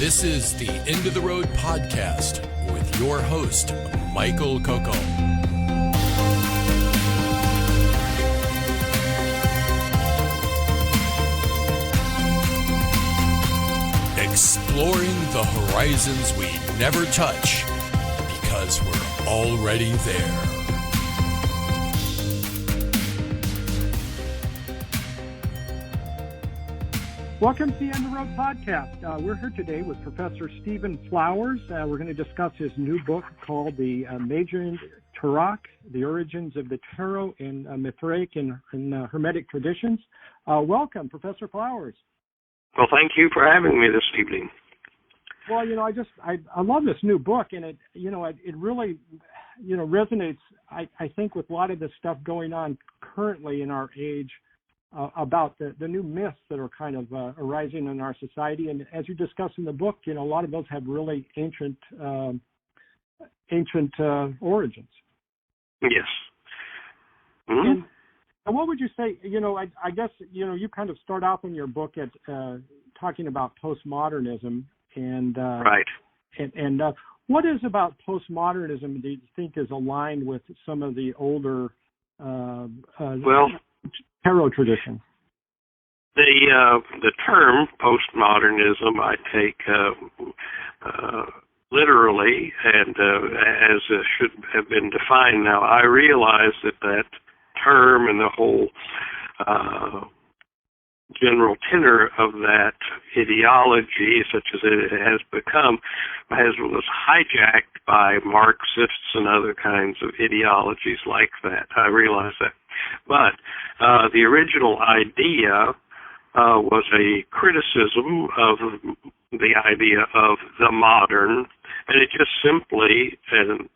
This is the End of the Road podcast with your host, Michael Coco. Exploring the horizons we never touch because we're already there. Welcome to the End of the Road podcast. We're here today with Professor Stephen Flowers. We're going to discuss his new book called the Magian Tarok, The Origins of the Tarot in Mithraic and Hermetic Traditions. Welcome, Professor Flowers. Well, thank you for having me this evening. Well, I love this new book, and it really, resonates, I think, with a lot of the stuff going on currently in our age. About the new myths that are kind of arising in our society. And as you discuss in the book, a lot of those have really ancient origins. Yes. Mm-hmm. And what would you say, I guess, you kind of start off in your book at talking about postmodernism. And right. And what is about postmodernism do you think is aligned with some of the older tarot tradition? The term postmodernism I take literally, and as should have been defined. Now, I realize that term and the whole general tenor of that ideology, such as it has become, was hijacked by Marxists and other kinds of ideologies like that. I realize that. But the original idea was a criticism of the idea of the modern, and it just simply and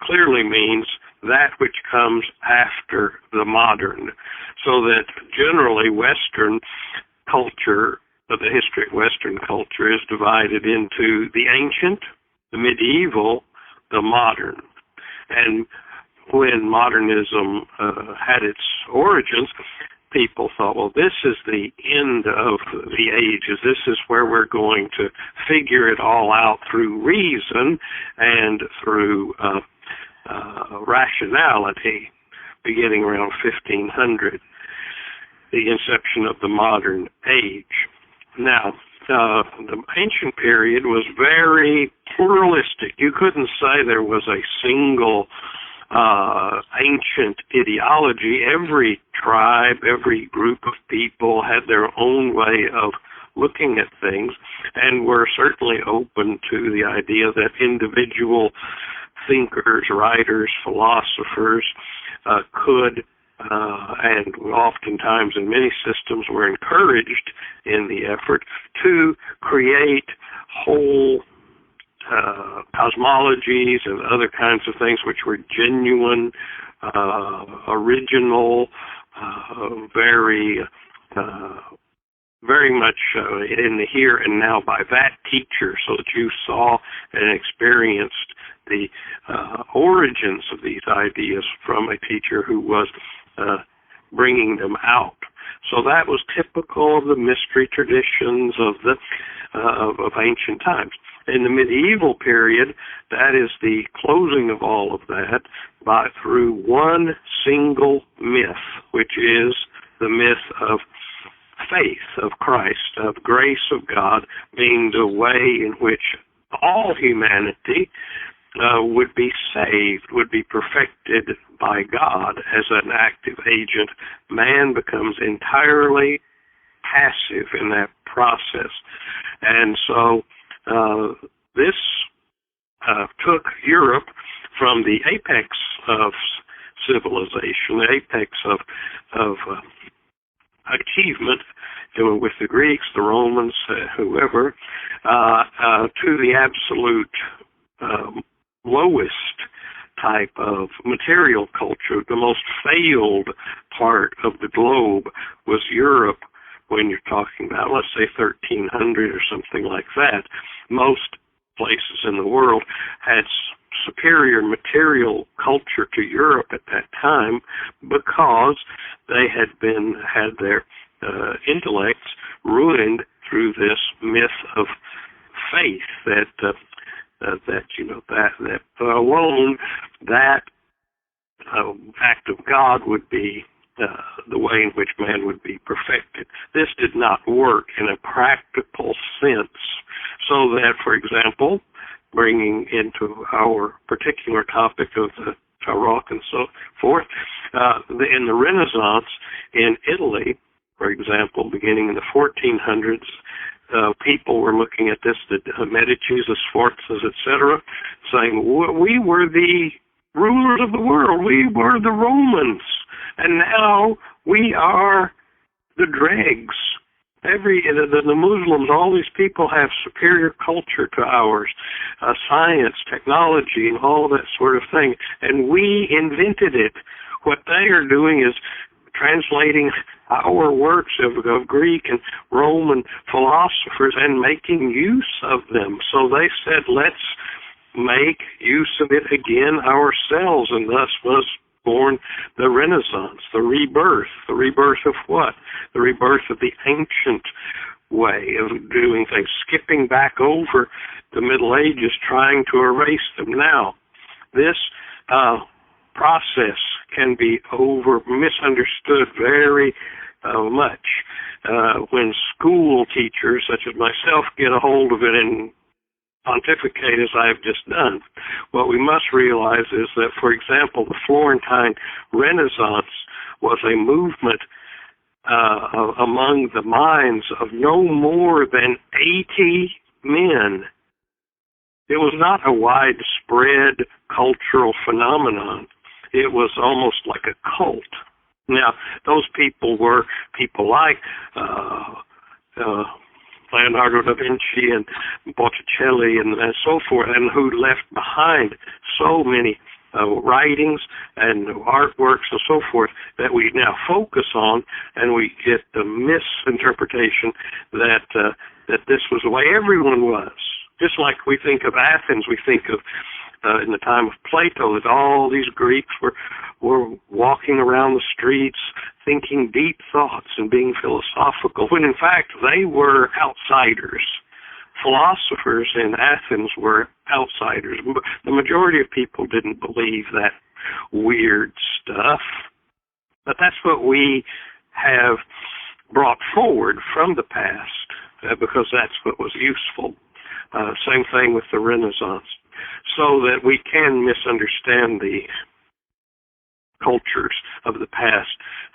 clearly means that which comes after the modern. So that generally Western culture, the history of Western culture, is divided into the ancient, the medieval, the modern. And when modernism had its origins, people thought, well, this is the end of the ages. This is where we're going to figure it all out through reason and through rationality, beginning around 1500, the inception of the modern age. Now, the ancient period was very pluralistic. You couldn't say there was a single ancient ideology. Every tribe, every group of people had their own way of looking at things, and were certainly open to the idea that individual thinkers, writers, philosophers could, and oftentimes in many systems were encouraged in the effort to create whole cosmologies and other kinds of things which were genuine, original, very much in the here and now by that teacher, so that you saw and experienced the origins of these ideas from a teacher who was bringing them out. So that was typical of the mystery traditions of the of ancient times. In the medieval period, that is the closing of all of that through one single myth, which is the myth of faith of Christ, of grace of God, being the way in which all humanity would be saved, would be perfected by God as an active agent. Man becomes entirely passive in that process. And so this took Europe from the apex of civilization, the apex of achievement, with the Greeks, the Romans, whoever, to the absolute lowest type of material culture. The most failed part of the globe was Europe. When you're talking about, let's say, 1300 or something like that, most places in the world had superior material culture to Europe at that time because they had their intellects ruined through this myth of God would be, the way in which man would be perfected. This did not work in a practical sense. So that, for example, bringing into our particular topic of the Tarok and so forth, in the Renaissance in Italy, for example, beginning in the 1400s, people were looking at this, the Medicis, the Sforzas, etc., saying, we were the rulers of the world. We were the Romans. And now we are the dregs. The Muslims, all these people have superior culture to ours, science, technology, and all that sort of thing. And we invented it. What they are doing is translating our works of Greek and Roman philosophers and making use of them. So they said, let's make use of it again ourselves, and thus was born the Renaissance, the rebirth. The rebirth of what? The rebirth of the ancient way of doing things, skipping back over the Middle Ages, trying to erase them. Now, this process can be misunderstood very much when school teachers, such as myself, get a hold of it and pontificate as I've just done. What we must realize is that, for example, the Florentine Renaissance was a movement among the minds of no more than 80 men. It was not a widespread cultural phenomenon. It was almost like a cult. Now, those people were people like Leonardo da Vinci and Botticelli and so forth, and who left behind so many writings and artworks and so forth that we now focus on, and we get the misinterpretation that this was the way everyone was. Just like we think of Athens, we think of in the time of Plato that all these Greeks were walking around the streets thinking deep thoughts and being philosophical, when in fact they were outsiders. Philosophers in Athens were outsiders. The majority of people didn't believe that weird stuff, but that's what we have brought forward from the past because that's what was useful. Same thing with the Renaissance, so that we can misunderstand the cultures of the past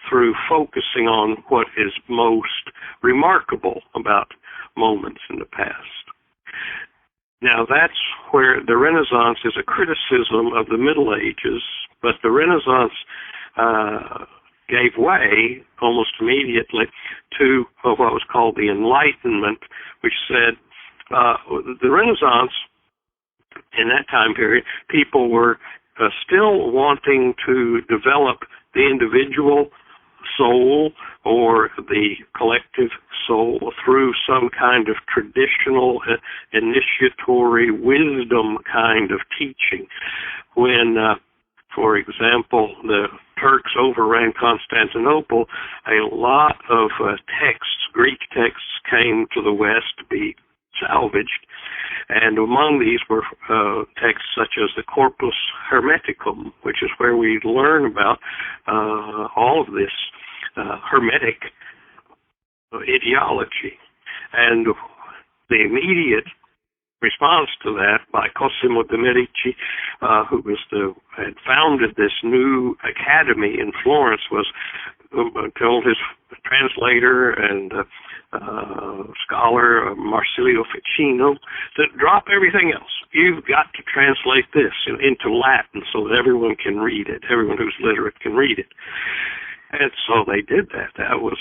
through focusing on what is most remarkable about moments in the past. Now, that's where the Renaissance is a criticism of the Middle Ages, but the Renaissance gave way almost immediately to what was called the Enlightenment, which said the Renaissance, in that time period, people were still wanting to develop the individual soul or the collective soul through some kind of traditional initiatory wisdom kind of teaching. When, for example, the Turks overran Constantinople, a lot of texts, Greek texts, came to the West to be salvaged, and among these were texts such as the Corpus Hermeticum, which is where we learn about all of this Hermetic ideology. And the immediate response to that by Cosimo de' Medici, who had founded this new academy in Florence, was told his translator and scholar Marsilio Ficino to drop everything else. You've got to translate this into Latin so that everyone can read it. Everyone who's literate can read it. And so they did that. That was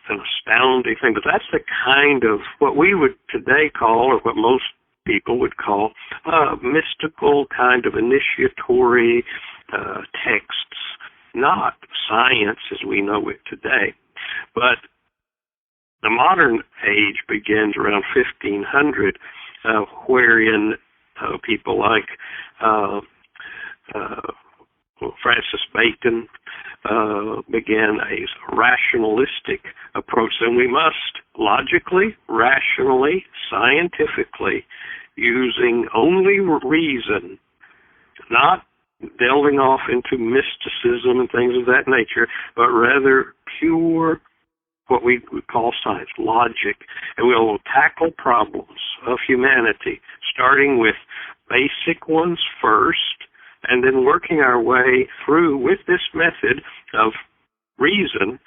an astounding thing. But that's the kind of what we would today call, or what most people would call, mystical kind of initiatory texts. Not science as we know it today, but the modern age begins around 1500, wherein people like Francis Bacon began a rationalistic approach. And we must logically, rationally, scientifically, using only reason, not delving off into mysticism and things of that nature, but rather pure, what we would call science, logic. And we'll tackle problems of humanity, starting with basic ones first, and then working our way through with this method of reason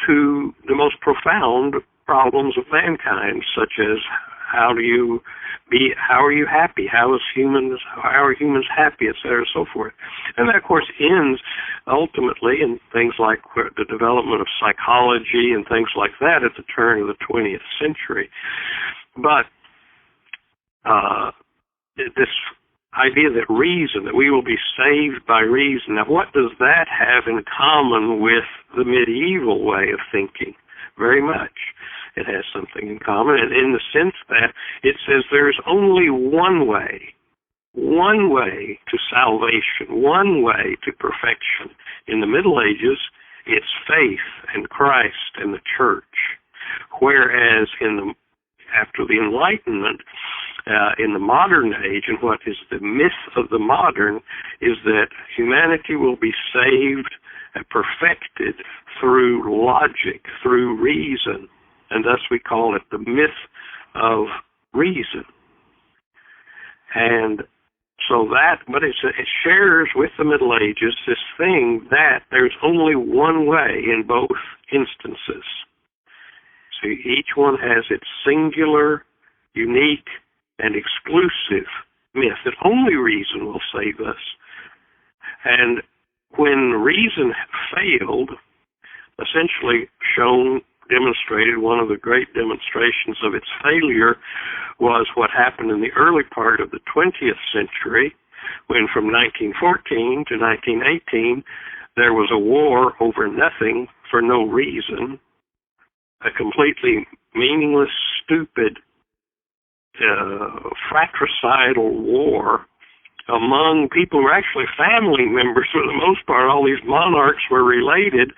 to the most profound problems of mankind, such as how are you happy? How are humans happy, et cetera, so forth. And that, of course, ends ultimately in things like the development of psychology and things like that at the turn of the 20th century. But this idea that reason, that we will be saved by reason, now what does that have in common with the medieval way of thinking? Very much. It has something in common, and in the sense that it says there's only one way to salvation, one way to perfection. In the Middle Ages, it's faith and Christ and the church, whereas after the Enlightenment, in the modern age, and what is the myth of the modern, is that humanity will be saved and perfected through logic, through reason, and thus we call it the myth of reason. And so but it shares with the Middle Ages this thing that there's only one way in both instances. So each one has its singular, unique, and exclusive myth that only reason will save us. And when reason failed, essentially demonstrated, one of the great demonstrations of its failure was what happened in the early part of the 20th century, when from 1914 to 1918, there was a war over nothing for no reason, a completely meaningless, stupid, fratricidal war among people who were actually family members for the most part. All these monarchs were related,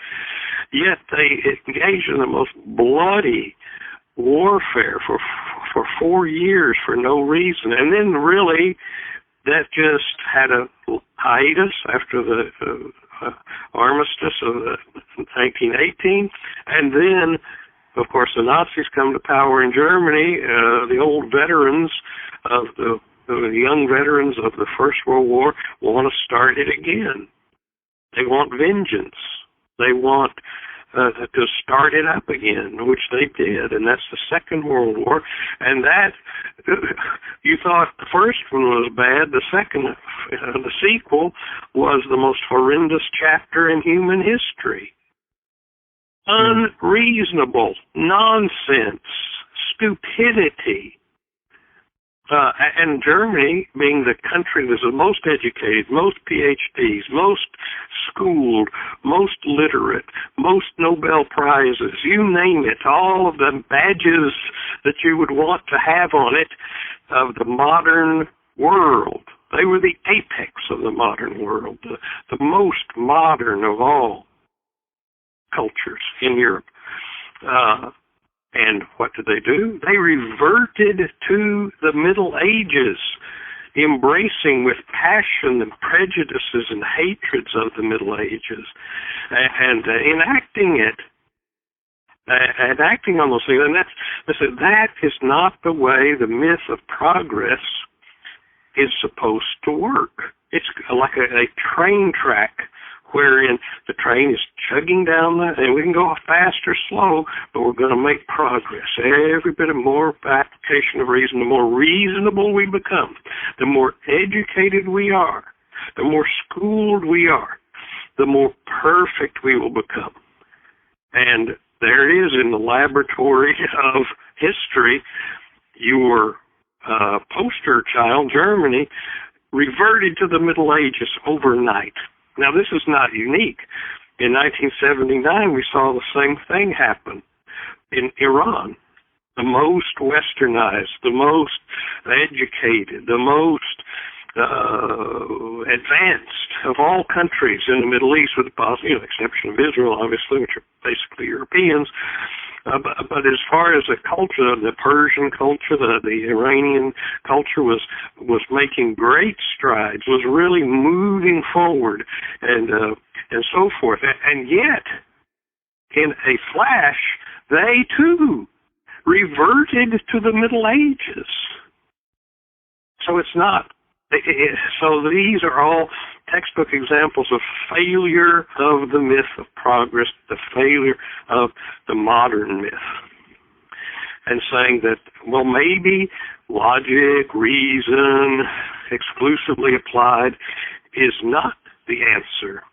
yet they engaged in the most bloody warfare for 4 years for no reason. And then really that just had a hiatus after the armistice of 1918, and then of course the Nazis come to power in Germany. The old veterans of the young veterans of the First World War want to start it again. They want vengeance. They want to start it up again, which they did, and that's the Second World War. And that, you thought the first one was bad, the second, the sequel, was the most horrendous chapter in human history. Unreasonable, nonsense, stupidity. And Germany, being the country that's the most educated, most PhDs, most schooled, most literate, most Nobel Prizes, you name it, all of the badges that you would want to have on it of the modern world. They were the apex of the modern world, the most modern of all cultures in Europe. And what did they do? They reverted to the Middle Ages, embracing with passion the prejudices and hatreds of the Middle Ages, and enacting it, and acting on those things. And that is not the way the myth of progress is supposed to work. It's like a train track, wherein the train is chugging down and we can go fast or slow, but we're going to make progress. Every bit of more application of reason, the more reasonable we become, the more educated we are, the more schooled we are, the more perfect we will become. And there it is in the laboratory of history. Your poster child, Germany, reverted to the Middle Ages overnight. Now, this is not unique. In 1979, we saw the same thing happen in Iran. The most westernized, the most educated, the most advanced of all countries in the Middle East, with the exception of Israel, obviously, which are basically Europeans, But as far as the culture, the Persian culture, the Iranian culture was making great strides, was really moving forward, and so forth. And yet, in a flash, they too reverted to the Middle Ages. So it's not. So these are all textbook examples of failure of the myth of progress, the failure of the modern myth. And saying that, well, maybe logic, reason, exclusively applied, is not the answer.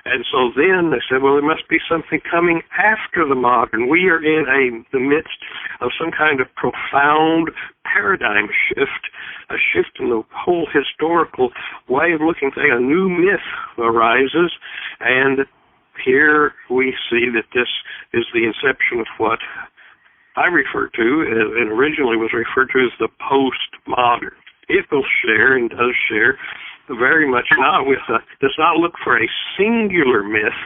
And so then they said, well, there must be something coming after the modern. We are in the midst of some kind of profound paradigm shift, a shift in the whole historical way of looking at things. A new myth arises, and here we see that this is the inception of what I refer to, and originally was referred to as the postmodern. It will share and does share very much not does not look for a singular myth,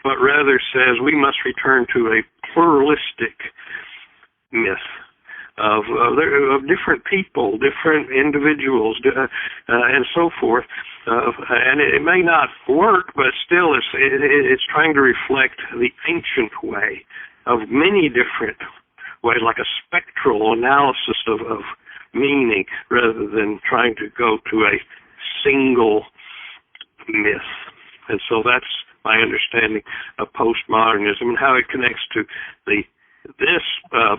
but rather says we must return to a pluralistic myth of different people, different individuals, and so forth. And it may not work, but still it's trying to reflect the ancient way of many different ways, like a spectral analysis of meaning, rather than trying to go to a single myth. And so that's my understanding of postmodernism, and how it connects to this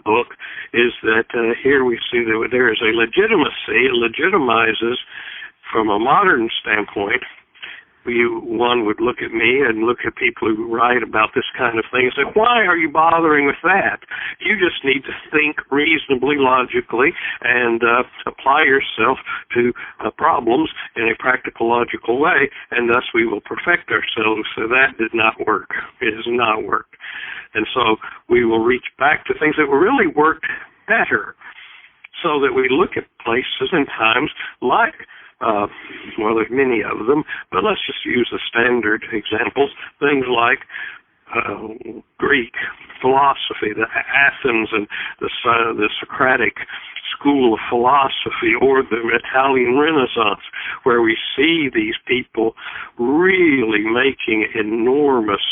book is that here we see that there is a legitimacy. It legitimizes, from a modern standpoint. One would look at me and look at people who write about this kind of thing and say, why are you bothering with that? You just need to think reasonably, logically, and apply yourself to problems in a practical, logical way, and thus we will perfect ourselves. So that did not work. It has not worked. And so we will reach back to things that really worked better, so that we look at places and times like well, there's many of them, but let's just use the standard examples. Things like Greek philosophy, the Athens and the Socratic school of philosophy, or the Italian Renaissance, where we see these people really making enormous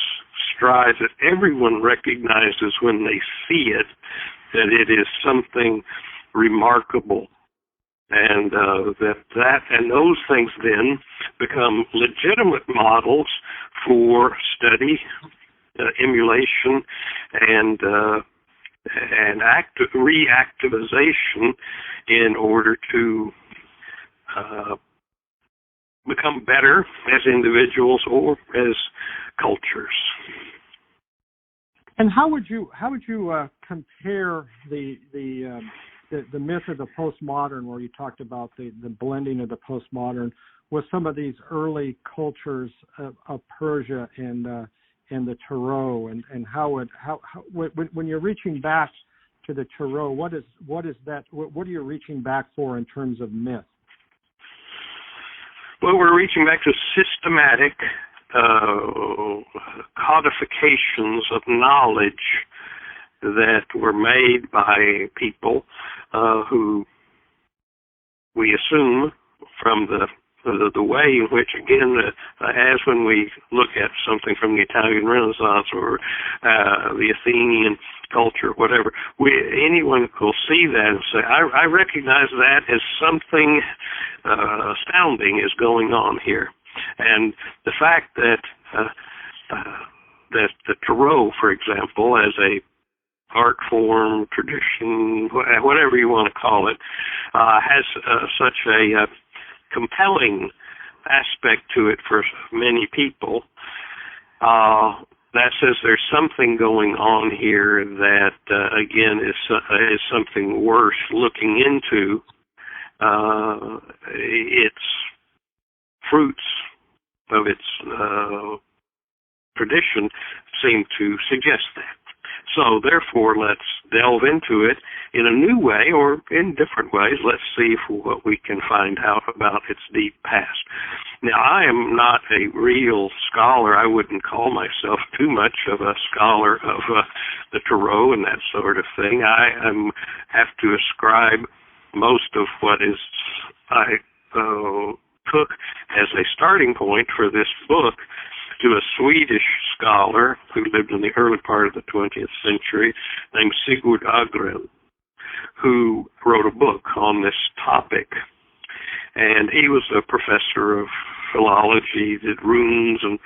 strides that everyone recognizes when they see it, that it is something remarkable. And and those things then become legitimate models for study, emulation, and reactivization in order to become better as individuals or as cultures. And how would you compare the myth of the postmodern, where you talked about the blending of the postmodern, with some of these early cultures of Persia and the Tarot, and how when you're reaching back to the Tarot, what are you reaching back for in terms of myth? Well, we're reaching back to systematic codifications of knowledge that were made by people who we assume from the way in which, again, as when we look at something from the Italian Renaissance or the Athenian culture, whatever, anyone will see that and say, I recognize that as something astounding is going on here. And the fact that the Tarot, for example, as a art form, tradition, whatever you want to call it, has such a compelling aspect to it for many people, that says there's something going on here that, again, is something worth looking into. Its fruits of its tradition seem to suggest that. So therefore, let's delve into it in a new way or in different ways. Let's see what we can find out about its deep past. Now, I am not a real scholar. I wouldn't call myself too much of a scholar of the Tarot and that sort of thing. I have to ascribe most of what is I took as a starting point for this book to a Swedish scholar who lived in the early part of the 20th century named Sigurd Agrell, who wrote a book on this topic. And he was a professor of philology, did runes and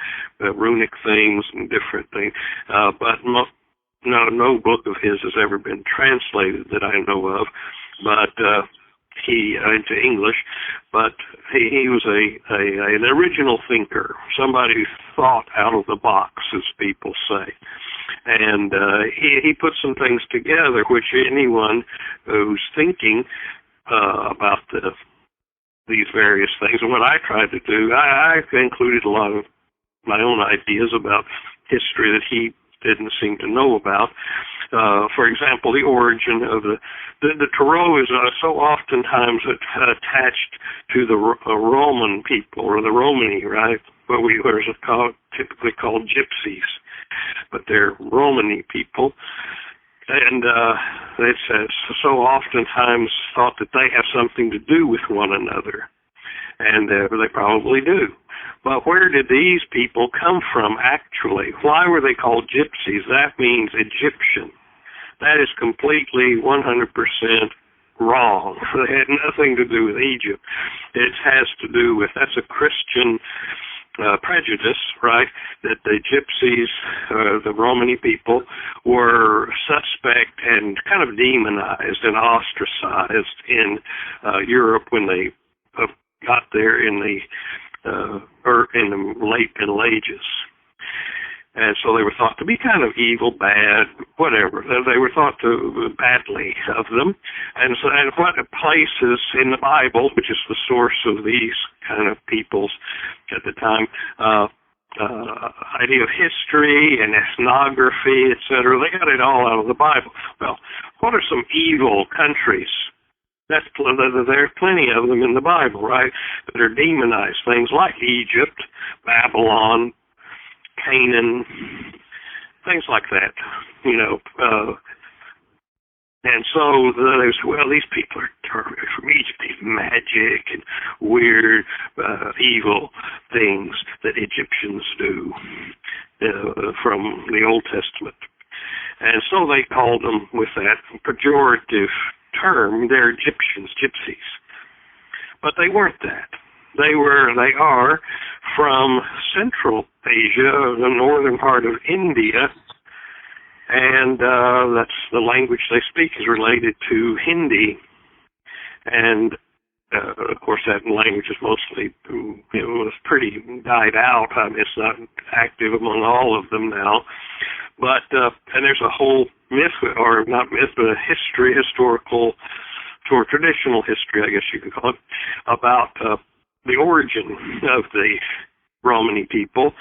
runic things and different things. But no book of his has ever been translated that I know of. But he into English, but he was an original thinker, somebody who thought out of the box, as people say, and he put some things together which anyone who's thinking about these various things, and what I tried to do, I included a lot of my own ideas about history that he didn't seem to know about. For example, the origin of the Tarot is so oftentimes attached to the Roman people, or the Romani, right? What we typically called gypsies, but they're Romani people. And it's so oftentimes thought that they have something to do with one another, and they probably do. But where did these people come from, actually? Why were they called gypsies? That means Egyptian. That is completely 100% wrong. They had nothing to do with Egypt. It has to do with, that's a Christian prejudice, right, that the gypsies, the Romani people, were suspect and kind of demonized and ostracized in Europe when they got there in the late Middle Ages. And so they were thought to be kind of evil, bad, whatever. They were thought to badly of them. And so, and what places in the Bible, which is the source of these kind of peoples at the time, idea of history and ethnography, etc., they got it all out of the Bible. Well, what are some evil countries? There's plenty of them in the Bible, right, that are demonized. Things like Egypt, Babylon, Canaan, things like that, you know. And so there's, well, these people are from Egypt, these magic and weird, evil things that Egyptians do from the Old Testament. And so they called them with that pejorative term, they're Egyptians, gypsies. But they weren't that. They are from Central Asia, the northern part of India, and that's the language they speak is related to Hindi. And of course, that language is mostly, it was pretty died out. I mean, it's not active among all of them now. But and there's a whole myth, or not myth, but a historical, or traditional history, I guess you could call it, about the origin of the Romani people,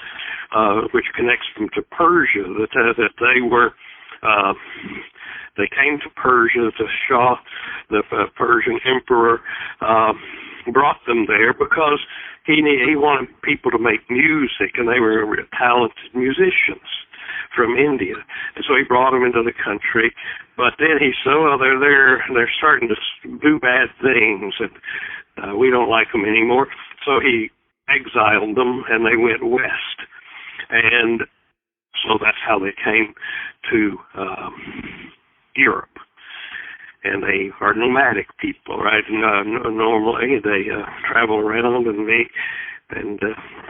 which connects them to Persia, that they were, they came to Persia, the Shah, the Persian emperor, brought them there because he wanted people to make music, and they were talented musicians from India, and so he brought them into the country. But then he said, well, they're starting to do bad things, and we don't like them anymore. So he exiled them, and they went west, and so that's how they came to Europe. And they are nomadic people, right? Normally they travel around and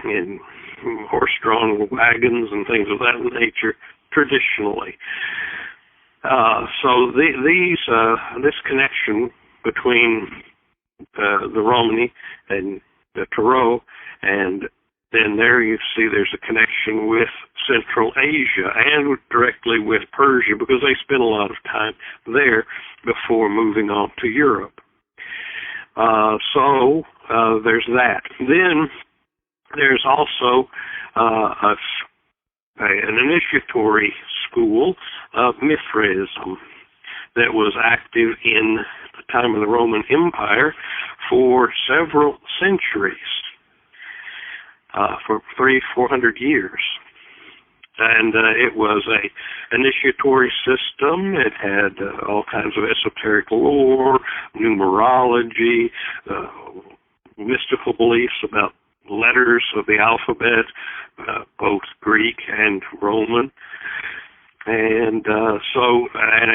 in horse-drawn wagons and things of that nature traditionally. So this connection between the Romani and the Tarot, and then there you see there's a connection with Central Asia and directly with Persia, because they spent a lot of time there before moving on to Europe. So there's that. Then there's also an initiatory school of Mithraism that was active in the time of the Roman Empire for several centuries, for 300-400 years. And it was a initiatory system. It had all kinds of esoteric lore, numerology, mystical beliefs about letters of the alphabet, both Greek and Roman. And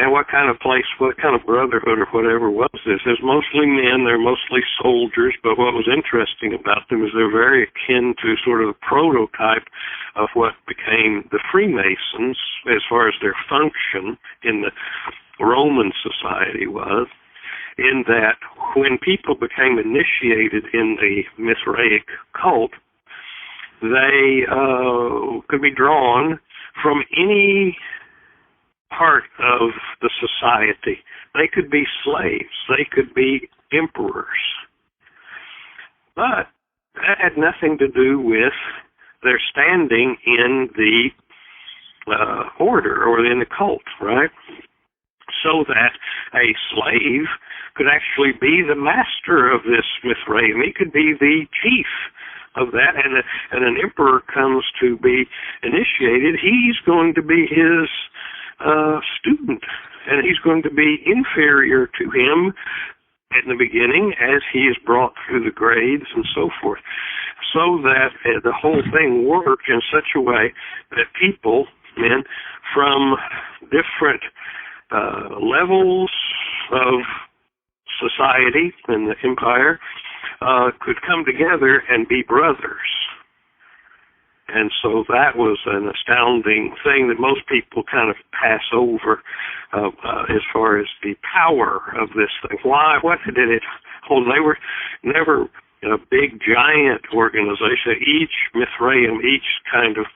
what kind of place, what kind of brotherhood or whatever was this? There's mostly men, they're mostly soldiers, but what was interesting about them is they're very akin to sort of the prototype of what became the Freemasons as far as their function in the Roman society was, in that when people became initiated in the Mithraic cult, they could be drawn from any part of the society. They could be slaves. They could be emperors. But that had nothing to do with their standing in the order or in the cult, right? So that a slave could actually be the master of this Mithraism. He could be the chief of that, and an emperor comes to be initiated, he's going to be his student, and he's going to be inferior to him in the beginning as he is brought through the grades and so forth, so that the whole thing worked in such a way that people, men, from different levels of society in the empire could come together and be brothers. And so that was an astounding thing that most people kind of pass over as far as the power of this thing. Why? What did it hold? They were never a big, giant organization. Each Mithraism, each kind of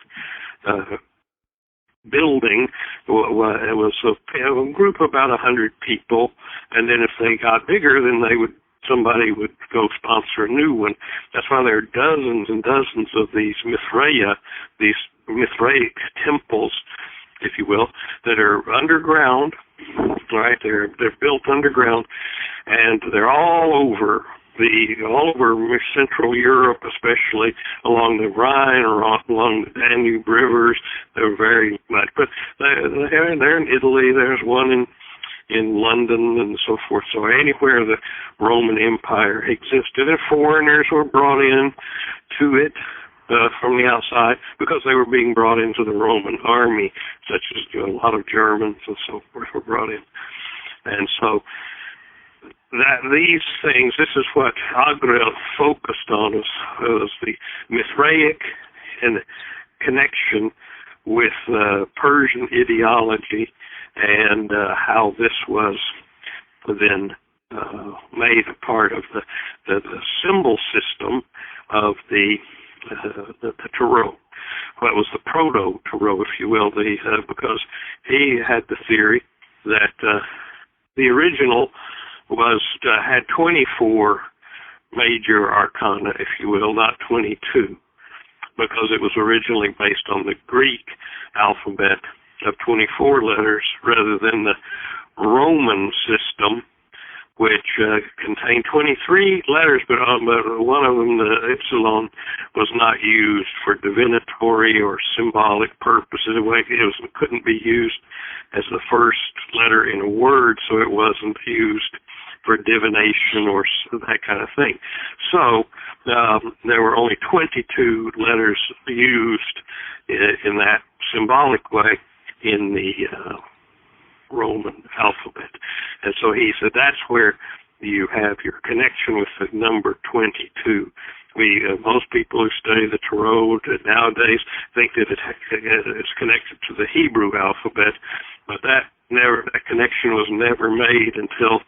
building was a group of about 100 people, and then if they got bigger, then somebody would go sponsor a new one. That's why there are dozens and dozens of these Mithraia, these Mithraic temples, if you will, that are underground, right? They're built underground, and they're all over Central Europe, especially along the Rhine or along the Danube rivers. They're very much, but they're in Italy. There's one in London and so forth. So anywhere the Roman Empire existed, and foreigners were brought in to it from the outside because they were being brought into the Roman army, such as a lot of Germans and so forth were brought in. And so that these things, this is what Agrel focused on, was the Mithraic and connection with Persian ideology, and how this was then made a part of the symbol system of the Tarot. What was the proto-Tarot, if you will, because he had the theory that the original had 24 major arcana, if you will, not 22, because it was originally based on the Greek alphabet of 24 letters rather than the Roman system, which contained 23 letters, but one of them, the epsilon, was not used for divinatory or symbolic purposes. It couldn't be used as the first letter in a word, so it wasn't used for divination or that kind of thing. So there were only 22 letters used in that symbolic way in the Roman alphabet. And so he said that's where you have your connection with the number 22. Most people who study the Tarot nowadays think that it's connected to the Hebrew alphabet, but that connection was never made until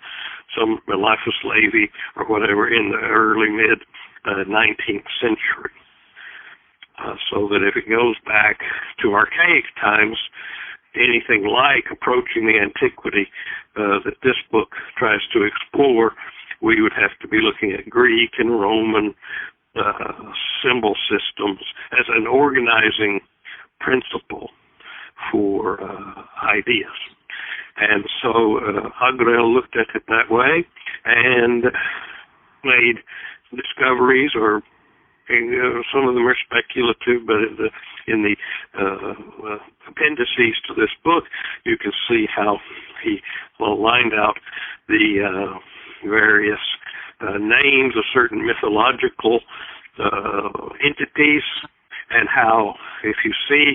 some Eliphas Levi or whatever in the early mid-19th century. So that if it goes back to archaic times, anything like approaching the antiquity that this book tries to explore, we would have to be looking at Greek and Roman symbol systems as an organizing principle. for ideas. And so Agrell looked at it that way and made discoveries, or some of them are speculative, but in the appendices to this book, you can see how he lined out the various names of certain mythological entities, and how, if you see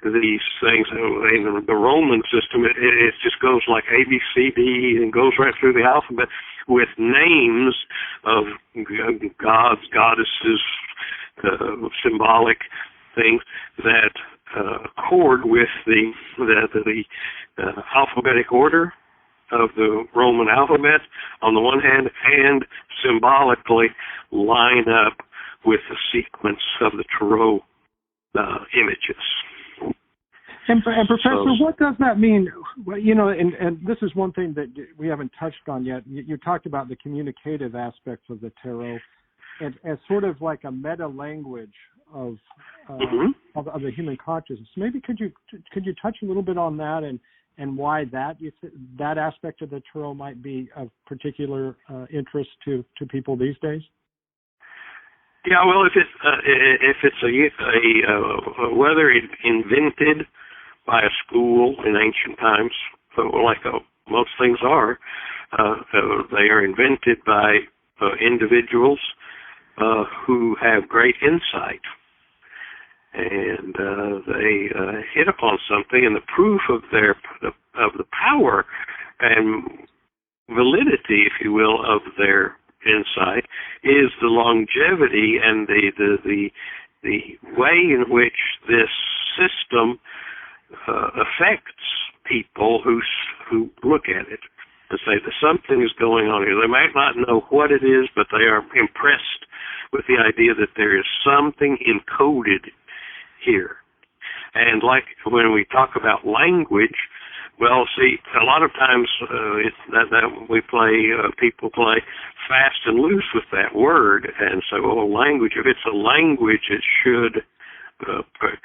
these things in the Roman system, it just goes like A, B, C, D, and goes right through the alphabet with names of gods, goddesses, symbolic things that accord with the alphabetic order of the Roman alphabet on the one hand, and symbolically line up with the sequence of the Tarot images. And Professor, what does that mean? Well, and this is one thing that we haven't touched on yet. You talked about the communicative aspects of the tarot as sort of like a meta language of the human consciousness. Maybe could you touch a little bit on that and why that aspect of the tarot might be of particular interest to people these days? Yeah, well, if it's whether it's invented by a school in ancient times, like most things are, they are invented by individuals who have great insight, and they hit upon something, and the proof of the power and validity, if you will, of their insight is the longevity and the way in which this system affects people who look at it and say that something is going on here. They might not know what it is, but they are impressed with the idea that there is something encoded here. And like when we talk about language, well, see, a lot of times people play fast and loose with that word and say, well, language, if it's a language, it should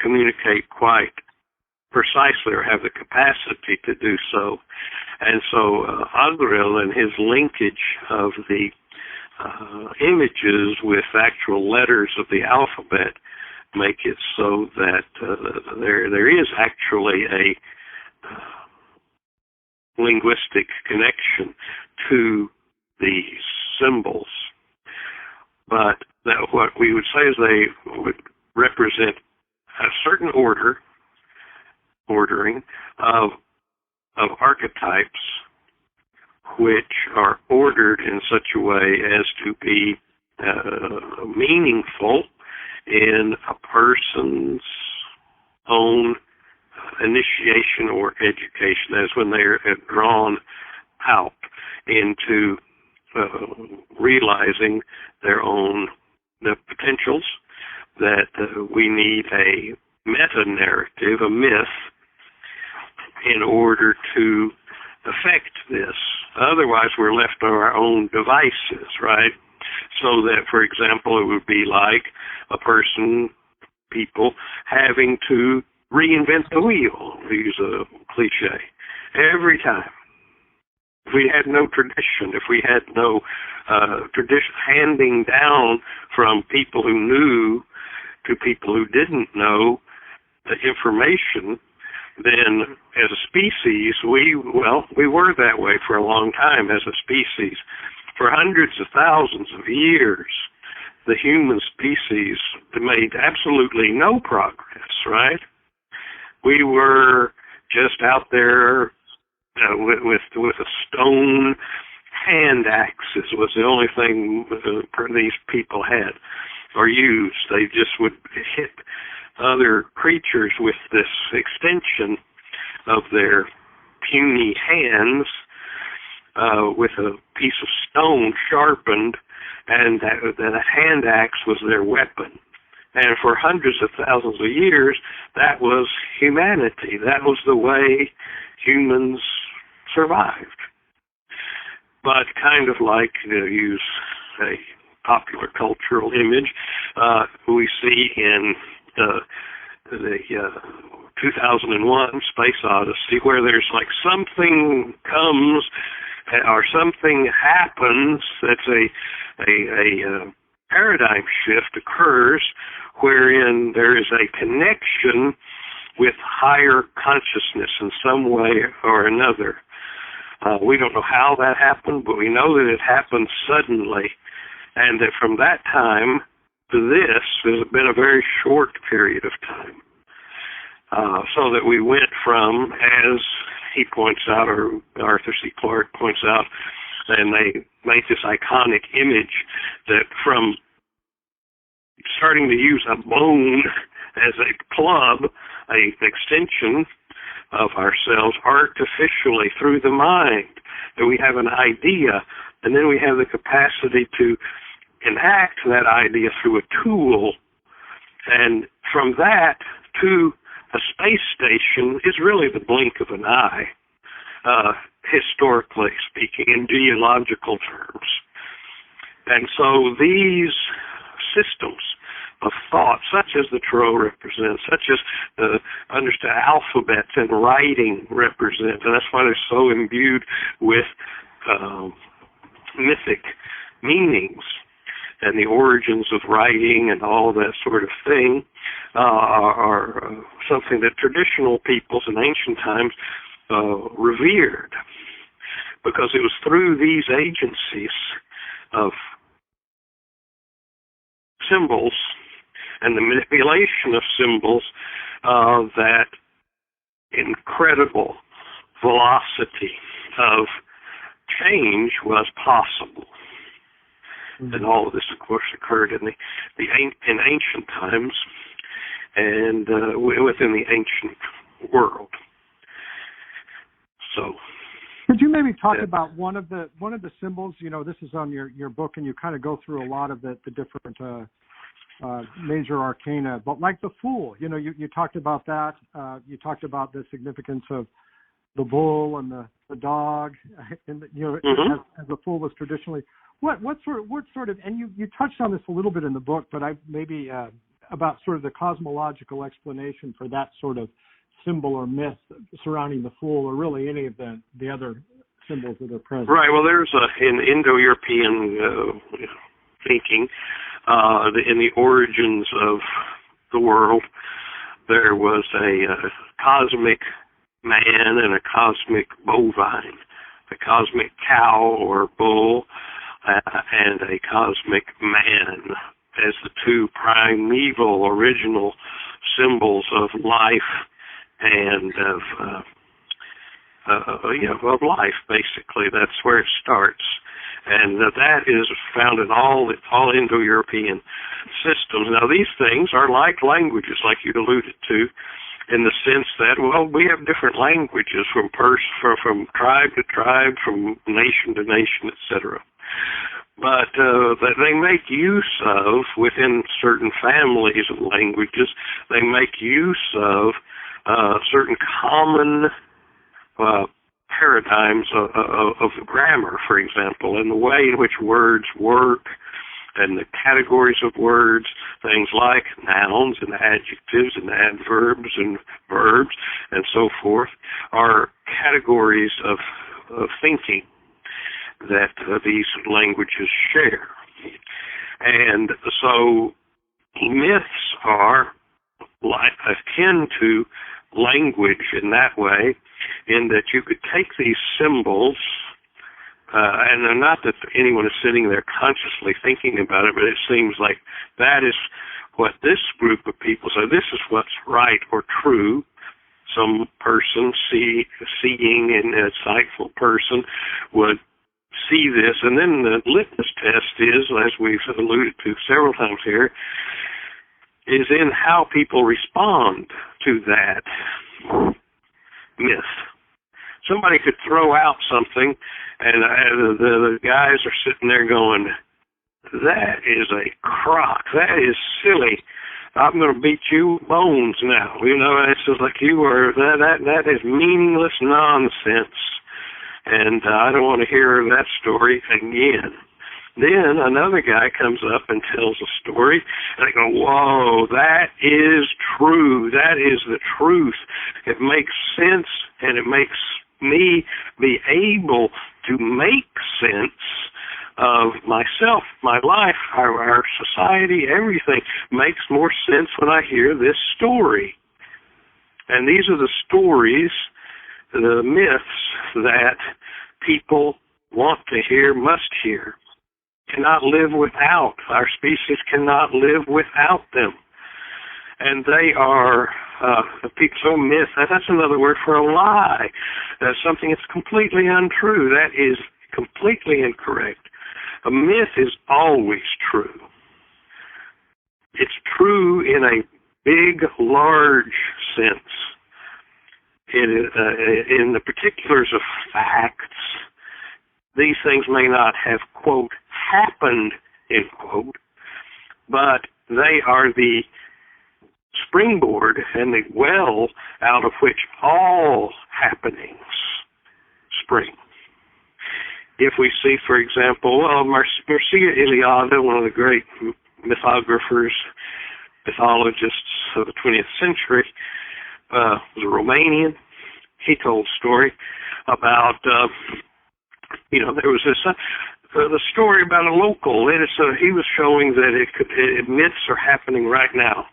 communicate quite precisely or have the capacity to do so. And so Agrell and his linkage of the images with actual letters of the alphabet make it so that there is actually a linguistic connection to these symbols. But what we would say is they would represent a certain ordering of archetypes which are ordered in such a way as to be meaningful in a person's own initiation or education. That is when they are drawn out into realizing their own potentials, that we need a meta-narrative, a myth, in order to affect this. Otherwise, we're left to our own devices, right? So that, for example, it would be like people having to reinvent the wheel, to use a cliche, every time. If we had no tradition, if we had no tradition handing down from people who knew to people who didn't know the information, then as a species, we were that way for a long time as a species. For hundreds of thousands of years, the human species made absolutely no progress, right? We were just out there with a stone. Hand axes was the only thing these people had or used. They just would hit other creatures with this extension of their puny hands with a piece of stone sharpened, and that a hand axe was their weapon. And for hundreds of thousands of years, that was humanity. That was the way humans survived. But kind of like, to use a popular cultural image, we see in the 2001 Space Odyssey, where there's like something comes or something happens that's a paradigm shift occurs wherein there is a connection with higher consciousness in some way or another. We don't know how that happened, but we know that it happened suddenly, and that from that time to this has been a very short period of time. So that we went from, as he points out, or Arthur C. Clarke points out, and they make this iconic image that from starting to use a bone as a club, an extension of ourselves artificially through the mind, that we have an idea, and then we have the capacity to enact that idea through a tool, and from that to a space station is really the blink of an eye, historically speaking, in geological terms. And so these systems of thought, such as the Tarot represents, such as the understood alphabets and writing represent, and that's why they're so imbued with mythic meanings, and the origins of writing and all that sort of thing are something that traditional peoples in ancient times revered, because it was through these agencies of symbols and the manipulation of symbols that incredible velocity of change was possible. And all of this, of course, occurred in in ancient times and within the ancient world. So, could you maybe talk about one of the symbols? You know, this is on your book, and you kind of go through a lot of the different major arcana. But like the Fool, you know, you talked about that. You talked about the significance of the bull and the dog, and you know, as the Fool was traditionally. What sort of, and you touched on this a little bit in the book, but about sort of the cosmological explanation for that sort of symbol or myth surrounding the Fool, or really any of the other symbols that are present. Right. Well, there's in Indo-European thinking, in the origins of the world, there was a cosmic man and a cosmic bovine, a cosmic cow or bull, and a cosmic man as the two primeval original symbols of life and of life, basically. That's where it starts. And that is found in all Indo-European systems. Now, these things are like languages, like you alluded to, in the sense that, well, we have different languages from tribe to tribe, from nation to nation, etc. But that they make use of, within certain families of languages, they make use of certain common paradigms of grammar, for example, and the way in which words work, and the categories of words, things like nouns and adjectives and adverbs and verbs and so forth, are categories of thinking that these languages share. And so myths are akin to language in that way, in that you could take these symbols, and they're not that anyone is sitting there consciously thinking about it, but it seems like that is what this group of people say. This is what's right or true. Some person, seeing an insightful person, would see this, and then the litmus test is, as we've alluded to several times here, is in how people respond to that myth. Somebody could throw out something, and the guys are sitting there going, that is a crock, that is silly, I'm going to beat you with bones now. You know, it's just like you are, that is meaningless nonsense, and I don't want to hear that story again. Then another guy comes up and tells a story, and I go, whoa, that is true. That is the truth. It makes sense, and it makes me be able to make sense of myself, my life, our society, everything makes more sense when I hear this story. And these are the stories, the myths that people want to hear, must hear, cannot live without. Our species cannot live without them. And they are, so myth, that's another word for a lie. Something that's completely untrue. That is completely incorrect. A myth is always true. It's true in a big, large sense. In the particulars of facts, these things may not have, quote, happened, end quote, but they are the springboard and the well out of which all happenings spring. If we see, for example, Mircea Eliade, one of the great mythographers, mythologists of the 20th century, was a Romanian. He told a story about, there was the story about a local. He was showing that myths are happening right now.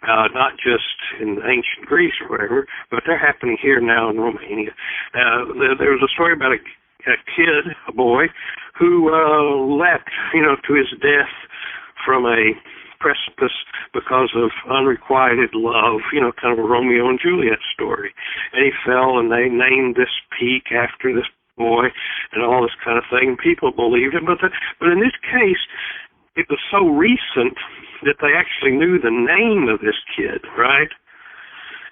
Not just in ancient Greece or wherever, but they're happening here now in Romania. There was a story about a kid, a boy, who leapt, to his death from a precipice because of unrequited love, kind of a Romeo and Juliet story. And he fell, and they named this peak after this boy and all this kind of thing. People believed it, but in this case, it was so recent that they actually knew the name of this kid, right?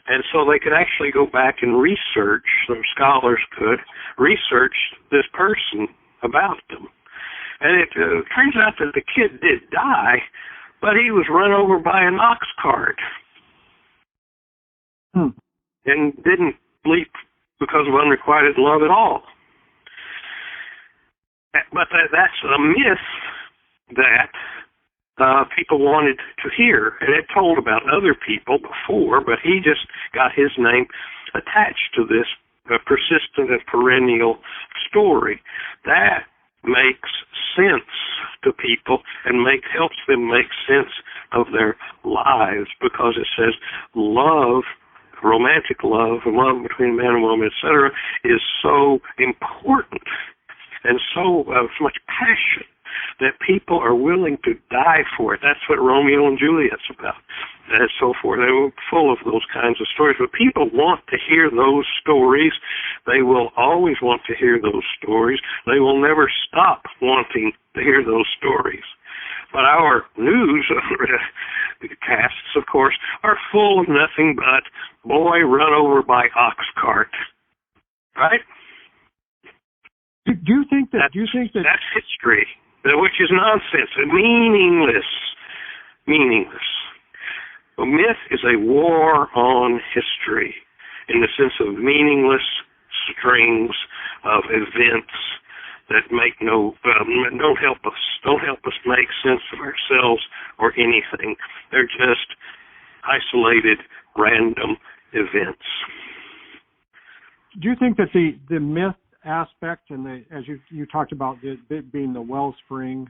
And so they could actually go back and research, some scholars could, research this person about them. And it turns out that the kid did die, but he was run over by an ox cart. And didn't leap because of unrequited love at all. But that's a myth that people wanted to hear, and it told about other people before, but he just got his name attached to this persistent and perennial story. That makes sense to people and helps them make sense of their lives, because it says love, romantic love, and love between man and woman, etc., is so important and so much passion that people are willing to die for it. That's what Romeo and Juliet's about, and so forth. They were full of those kinds of stories. But people want to hear those stories. They will always want to hear those stories. They will never stop wanting to hear those stories. But our news casts, of course, are full of nothing but boy run over by ox cart. Right? Do you think that that's history? Which is nonsense, meaningless. A myth is a war on history in the sense of meaningless strings of events that don't help us make sense of ourselves or anything. They're just isolated, random events. Do you think that the myth aspect, and as you talked about it being the wellspring,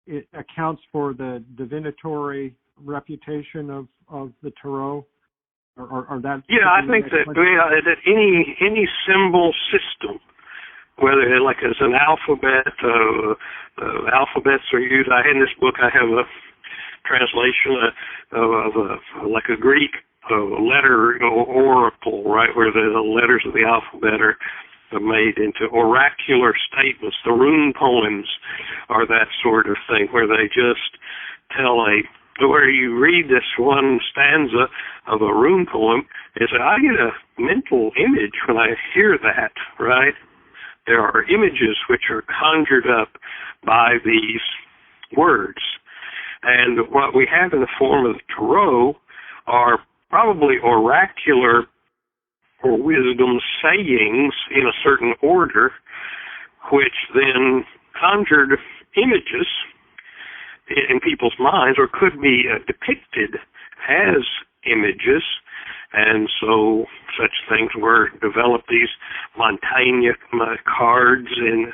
it accounts for the divinatory reputation of the tarot, or that? Yeah, I think that any symbol system, whether like as an alphabet, alphabets are used. In this book I have a translation of like a Greek letter oracle, right, where the letters of the alphabet are made into oracular statements. The rune poems are that sort of thing, where they just where you read this one stanza of a rune poem, I get a mental image when I hear that, right? There are images which are conjured up by these words. And what we have in the form of the tarot are probably oracular or wisdom sayings in a certain order, which then conjured images in people's minds, or could be depicted as images. And so such things were developed. These Montaigne cards in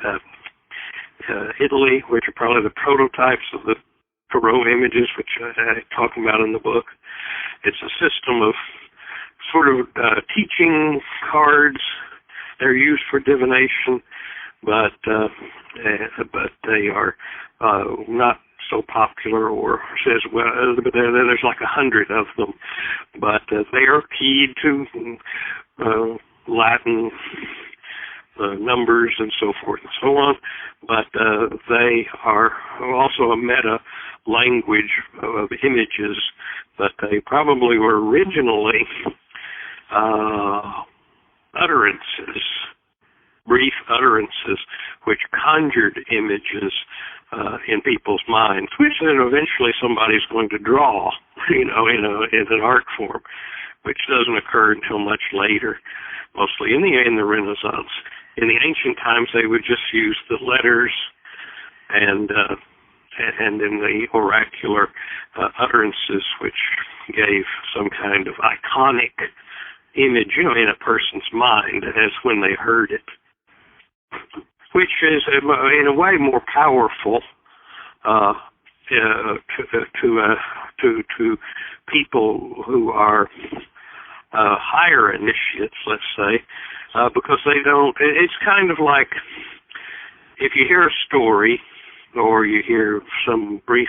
Italy, which are probably the prototypes of the Tarot images, which I talk about in the book. It's a system of sort of teaching cards. They're used for divination, but they are not so popular, or says, well, there's like 100 of them, but they are keyed to Latin numbers and so forth and so on, but they are also a meta language of images, but they probably were originally utterances, brief utterances, which conjured images in people's minds, which then eventually somebody's going to draw, in an art form, which doesn't occur until much later, mostly in the Renaissance. In the ancient times, they would just use the letters and in the oracular utterances, which gave some kind of iconic image, in a person's mind as when they heard it, which is in a way more powerful to people who are higher initiates, let's say, because they don't. It's kind of like if you hear a story or you hear some brief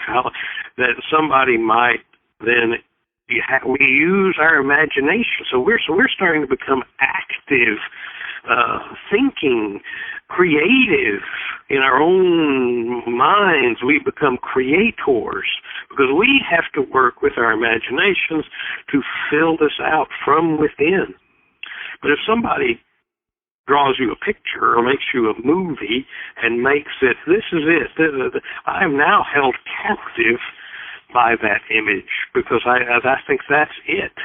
that somebody might then. We use our imagination, so we're starting to become active, thinking, creative in our own minds. We become creators because we have to work with our imaginations to fill this out from within. But if somebody draws you a picture or makes you a movie and makes it, this is it, I am now held captive by that image, because I think that's it.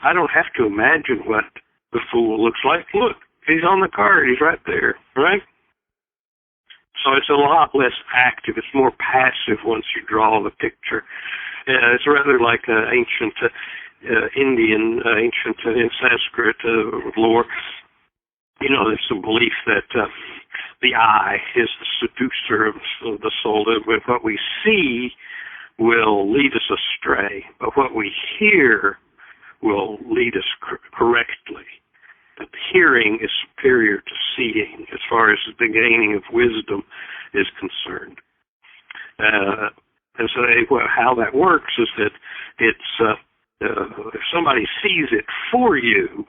I don't have to imagine what the fool looks like. Look, he's on the card. He's right there, right? So it's a lot less active. It's more passive once you draw the picture. It's rather like ancient Indian, ancient in Sanskrit lore. There's some belief that the eye is the seducer of the soul. With what we see will lead us astray, but what we hear will lead us correctly. That hearing is superior to seeing as far as the gaining of wisdom is concerned. And so how that works is that it's if somebody sees it for you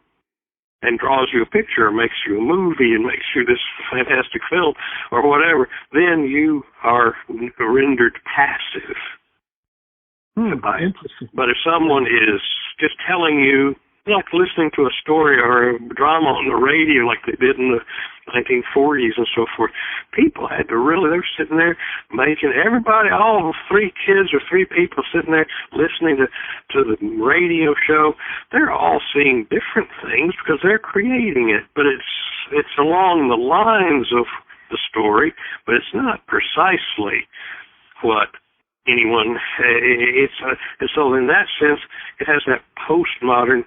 and draws you a picture or makes you a movie and makes you this fantastic film or whatever, then you are rendered passive. But if someone is just telling you, like listening to a story or a drama on the radio like they did in the 1940s and so forth, people had to they're sitting there making everybody, all 3 kids or 3 people sitting there listening to the radio show, they're all seeing different things because they're creating it. But it's along the lines of the story, but it's not precisely what anyone, and so in that sense, it has that postmodern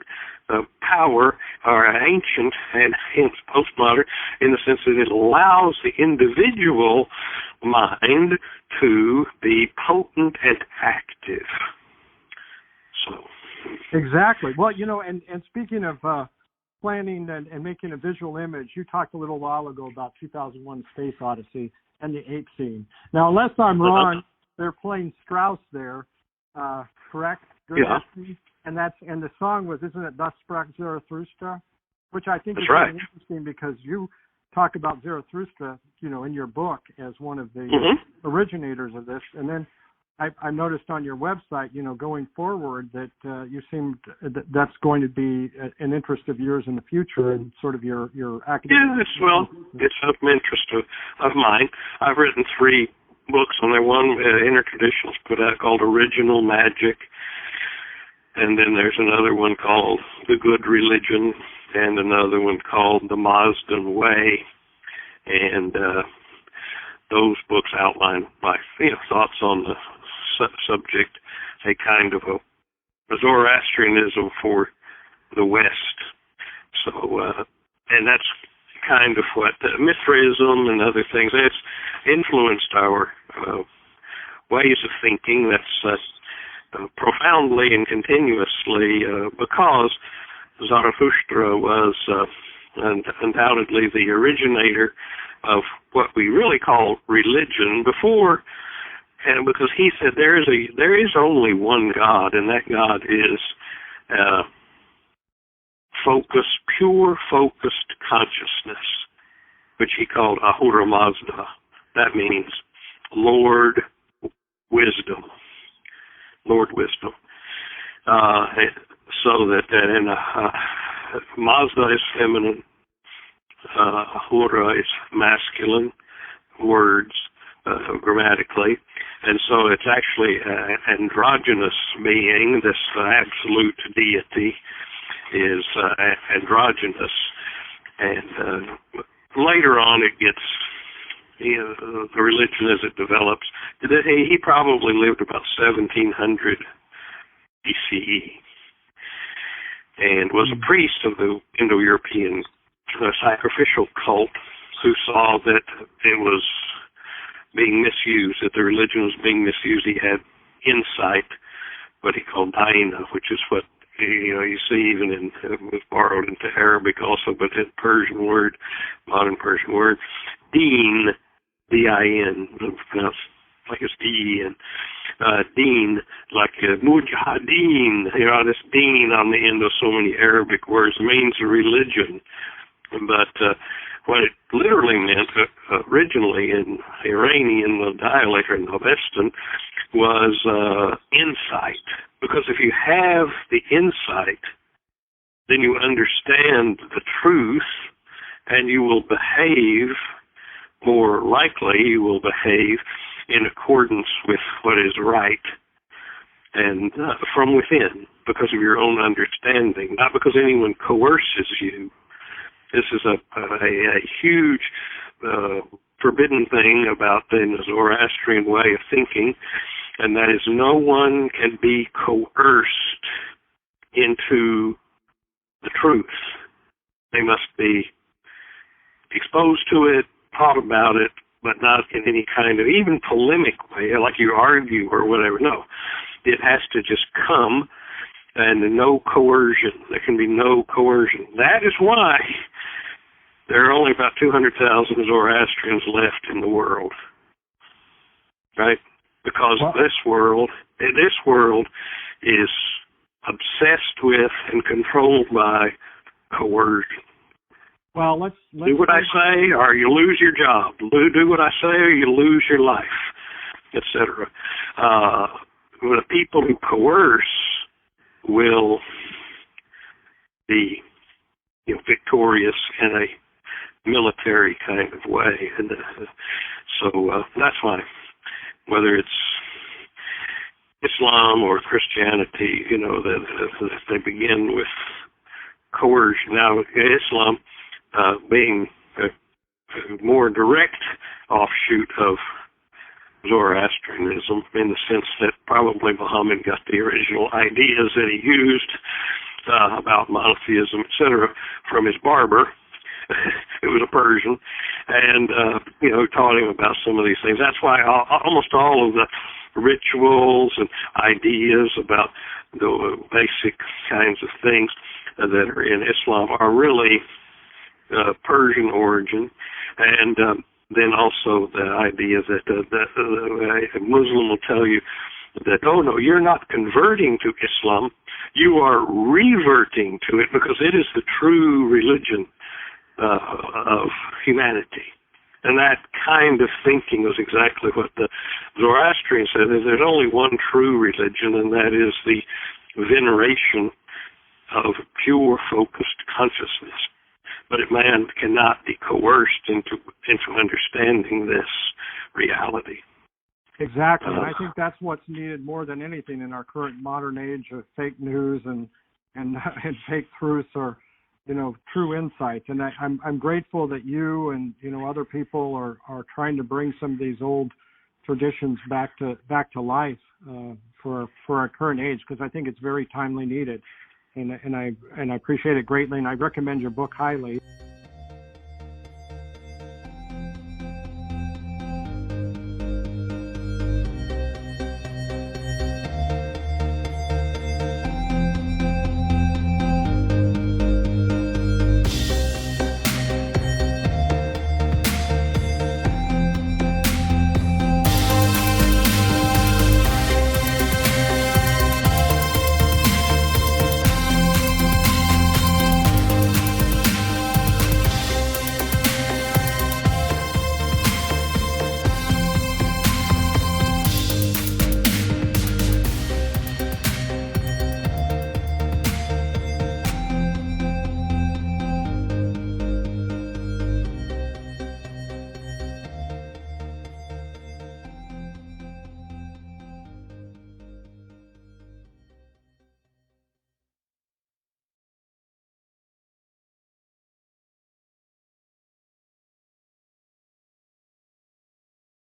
power, or ancient and hence postmodern, in the sense that it allows the individual mind to be potent and active. So. Exactly. Well, and speaking of planning and making a visual image, you talked a little while ago about 2001: Space Odyssey and the ape scene. Now, unless I'm wrong, they're playing Strauss there, correct? Yeah. And the song was, isn't it, Thus Sprak Zarathustra? Which I think is right. really interesting because you talk about Zarathustra, in your book as one of the originators of this. And then I noticed on your website, going forward that you seemed that's going to be an interest of yours in the future and sort of your academic. Yeah, it's of interest of mine. I've written 3 books on there. One Intertraditionals put out called Original Magic, and then there's another one called The Good Religion, and another one called The Mazdan Way. And those books outline my thoughts on the subject, a kind of a Zoroastrianism for the West. So, and that's kind of what Mithraism and other things, it's influenced our ways of thinking. That's profoundly and continuously because Zarathustra was undoubtedly the originator of what we really call religion before, and because he said there is only one God, and that God is pure focused consciousness, which he called Ahura Mazda. That means Lord Wisdom. Lord Wisdom. So that and Mazda is feminine, Ahura is masculine words grammatically, and so it's actually an androgynous being. This absolute deity is androgynous, and later on it gets the religion as it develops. He probably lived about 1700 BCE and was a priest of the Indo-European sacrificial cult who saw that it was being misused, that the religion was being misused. He had insight, what he called Daina, which is what you see even in, it was borrowed into Arabic also, but the Persian word, modern Persian word, Din, D-I-N, pronounced like it's D-E-N, Din, like Mujahideen, this Din on the end of so many Arabic words means religion. But what it literally meant originally in Iranian dialect or in Avestan was insight. Because if you have the insight, then you understand the truth, and you will behave more likely, you will behave in accordance with what is right and from within, because of your own understanding, not because anyone coerces you. This is a huge forbidden thing about the Zoroastrian way of thinking, and that is no one can be coerced into the truth. They must be exposed to it, taught about it, but not in any kind of even polemic way, like you argue or whatever. No, it has to just come, and no coercion. There can be no coercion. That is why there are only about 200,000 Zoroastrians left in the world, right? Because this world is obsessed with and controlled by coercion. Well, let's do what I say, or you lose your job. Do what I say, or you lose your life, etc. The people who coerce will be, victorious in a military kind of way, and so that's why, whether it's Islam or Christianity, they begin with coercion. Now, Islam being a more direct offshoot of Zoroastrianism, in the sense that probably Muhammad got the original ideas that he used about monotheism, etc., from his barber. It was a Persian, and taught him about some of these things. That's why almost all of the rituals and ideas about the basic kinds of things that are in Islam are really Persian origin, and then also the idea that a Muslim will tell you that, oh no, you're not converting to Islam, you are reverting to it, because it is the true religion of humanity. And that kind of thinking was exactly what the Zoroastrian said, is there's only one true religion, and that is the veneration of pure focused consciousness. But man cannot be coerced into understanding this reality. Exactly. And I think that's what's needed more than anything in our current modern age of fake news and fake truths, or true insights. And I'm grateful that you and, other people are trying to bring some of these old traditions back to life for our current age, because I think it's very timely needed. And I appreciate it greatly, and I recommend your book highly.